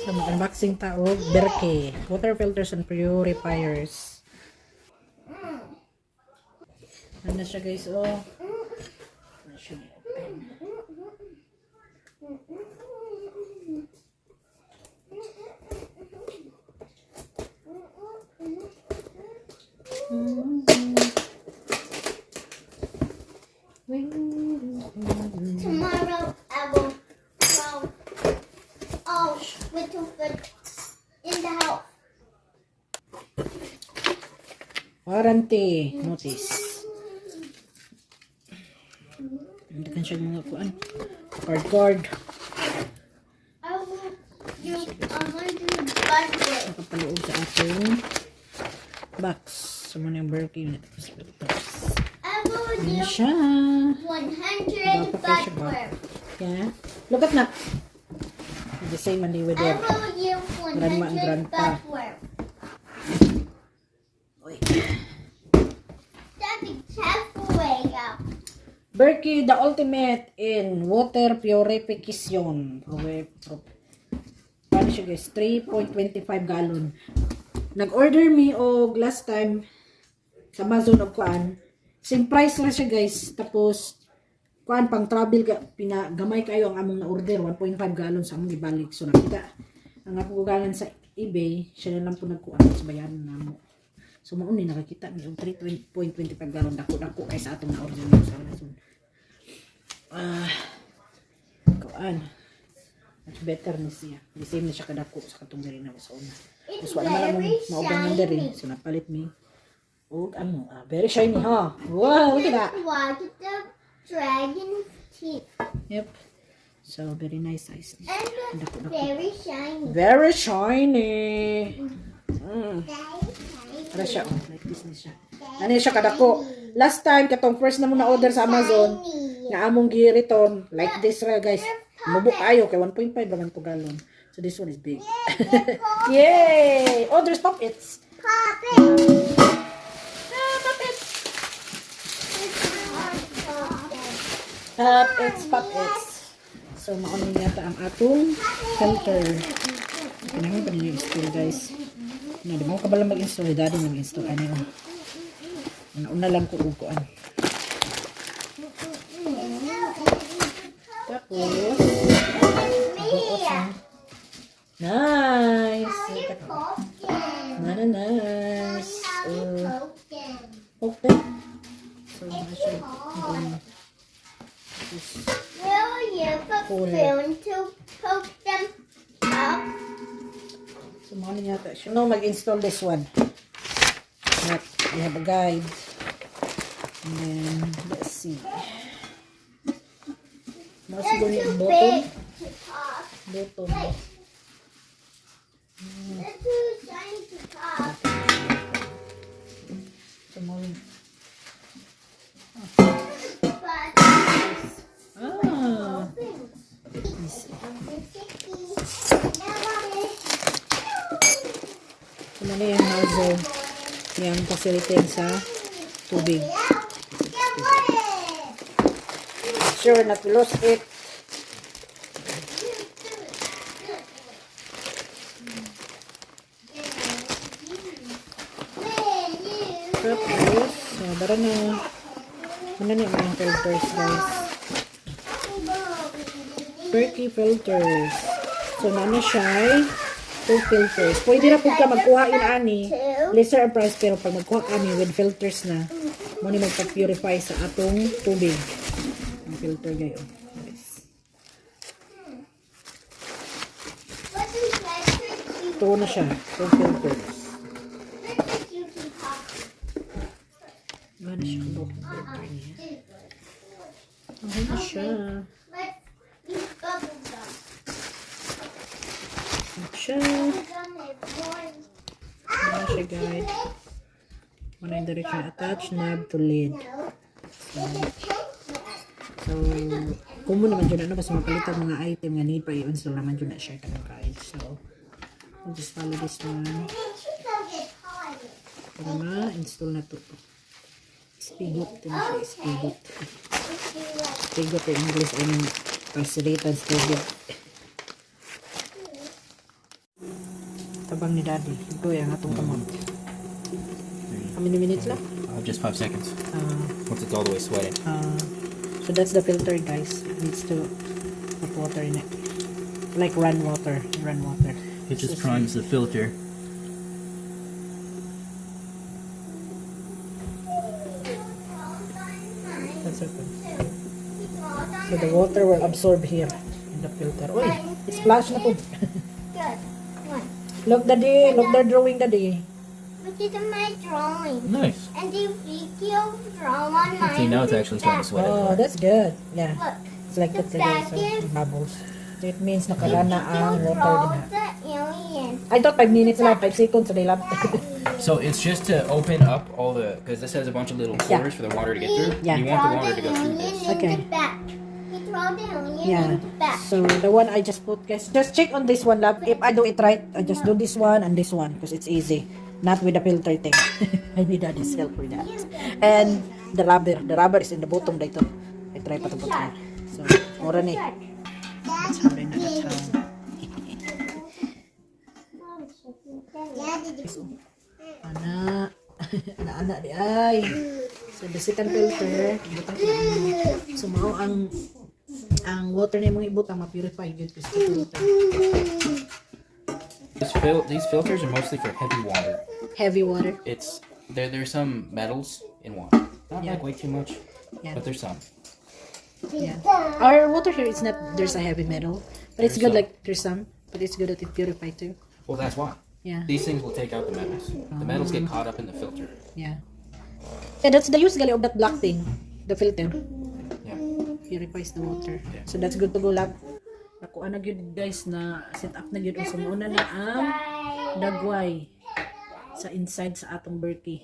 So, mag-unboxing tao, Berkey. Water filters and purifiers. Ano na siya guys, oh. Ano siya open. Tomorrow I will go. Oh, with two foot in the house. Warranty notice. Hindi kan siya mga kuan. Card. I will do budget. Nakapaloob sa ating box. So, muna yung Berkey. I will Ano do siya? 100 backward. Yeah. Look at na. The same money with I it. will do Grandma and 100 grandpa. backward. Wait. Daddy, careful way up. Berkey, the ultimate in water purification. Paano siya guys? 3.25 gallon. Nag-order me og last time sa Amazon og kuan. Same price na siya guys. Tapos kuan pang travel pinagamay kayo ang among na-order 1.5 gallon sa among ibalik. So nakita ang napugalan sa eBay, siya na lang po nagkuan sa bayaran namo. So mauni nakakita ni og 3.25 gallon dako kay sa atong na-order sa Amazon. Kuan. Much better ni siya. The same na siya kadako sa katong diri na sa una. It's So wala man very maubang ng diri. shiny. So napalit mi. Og ano, very shiny ha. Wow, look at that. Watch the dragon's teeth. Yep. So very nice size. And Dako. very shiny. Very shiny. Very shiny. Para siya, oh, like this na siya. Ano siya kadako. Last time, katong first na mo na-order sa Amazon, na among gi-return, like this ra guys. Mubuk ayo, kay 1.5 lang to gallon. So this one is big. Yay! Oh, there's puppets. Pop it. Puppets. Puppets. So, mauna yata ang atong filter. Kailangan pa ninyo install guys. Na, di mo ka bala mag-install. Daddy mag-install. Ano yun? Una lang ko uguan. Tapos, nice! Nice! Okay. So, nasa Will you put spoon to poke them up? so, mauna yata siya. No, mag-install this one. But, we have a guide. And then, let's see. Mas siguro They're yung too bottom. big to pop. Bottom. They're too shiny to pop. So, mauna. But Ah! open. Easy. So, na yung nozzle. Yung facility sa tubig. Sure not to lose it. Tapos, bara na. Ano na yung mga filters guys. Berkey filters. So, nana siya 2 filters. Pwede na po ka magkuha yun ani. Lesser ang price pero pag magkuha kami with filters na, muna magpag-purify sa atong tubig. Ang filter gayon. Yes. Ito na siya. 2 filters. Gana siya ang bottom filter niya. Ano na siya? Ano siya? Ano siya guys? Muna yung direction attach knob to lid. So, kumo naman dyan ano, basta mapalitan mga item nga need pa i-install naman dyan na siya guys. So, I'll just follow this one. Para ma-install na to. Spigot. Ito na siya, spigot. Spigot in English, I mean, facilitates spigot. tabang ni daddy. Ito yung atong kamot. How many minutes left? Just 5 seconds. Once it's all the way sweating. So that's the filter, guys. It needs to put water in it. Like run water. It just primes the filter. That's okay. So the water will absorb here in the filter. Uy, splash na po. Good. One. Look, daddy. Look, the drawing, daddy. Which is my drawing. Nice. And the video draw on mine. See, now it's actually starting to sweat. Oh, that's good. Yeah. Look. It's like that, The back so is- bubbles. So it means nakalana ang You water draw din. the alien. I thought 5 minutes lang, 5 seconds, so they lap. So it's just to open up all the, because this has a bunch of little Yeah. quarters for the water to get through. Yeah. You want the water to go through this. Okay. In the back. He draw the alien Yeah. in the back. So the one I just put, guys, just check on this one, lab. If I do it right, I just do this one and this one because it's easy. Not with the filter thing. I need daddy's help with that. And the rubber is in the bottom dito. I try pa to put here. So, mura ni. That's how they know that's how. Ana. Ana di ay. So the second filter, butang ko. So mao ang water na imong ibutang ma-purify gyud kasi filter. These filters are mostly for heavy water. Heavy water. It's there's some metals in water. Not Yeah. like way too much, Yeah. but there's some. Yeah. Our water here is not there's a heavy metal, but it's There's good some. like there's some, but it's good that it purify too. Well, that's why. Yeah. These things will take out the metals. The metals get caught up in the filter. Yeah. Yeah, that's the use gali of that black thing, the filter. Yeah. Purifies the water. Yeah. So that's good to go lab. Nakuha na gyud guys na set up na gyud so muna na ang dagway sa inside sa atong Berkey.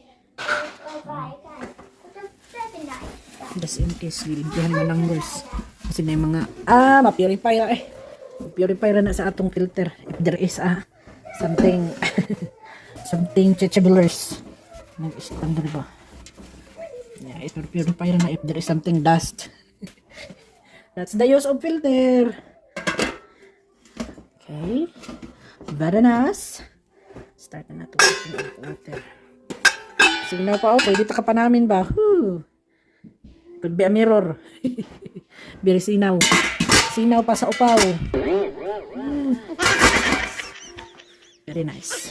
Just in case lilimpihan mo ng worse. Kasi may mga ma-purify ra eh. Purify ra na sa atong filter if there is something something chechabulers. Nag-standard ba? Yeah, it will purify ra na if there is something dust. That's the use of filter. Okay. Very nice. Start na natin with water. Signal pa pwede ta ka pa namin ba? Whew. Could be a mirror. Very sinaw. Sinaw pa sa upaw. Very nice.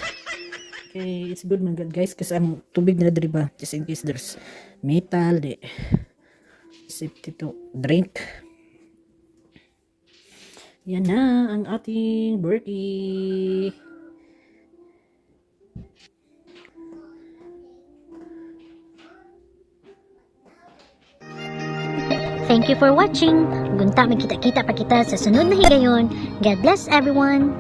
Okay, it's good man good guys kasi ang tubig na diri ba just in case there's metal di safety to drink. Yan na ang ating Berkey. Thank you for watching. Gunta magkita-kita pa kita sa sunod na higayon. God bless everyone.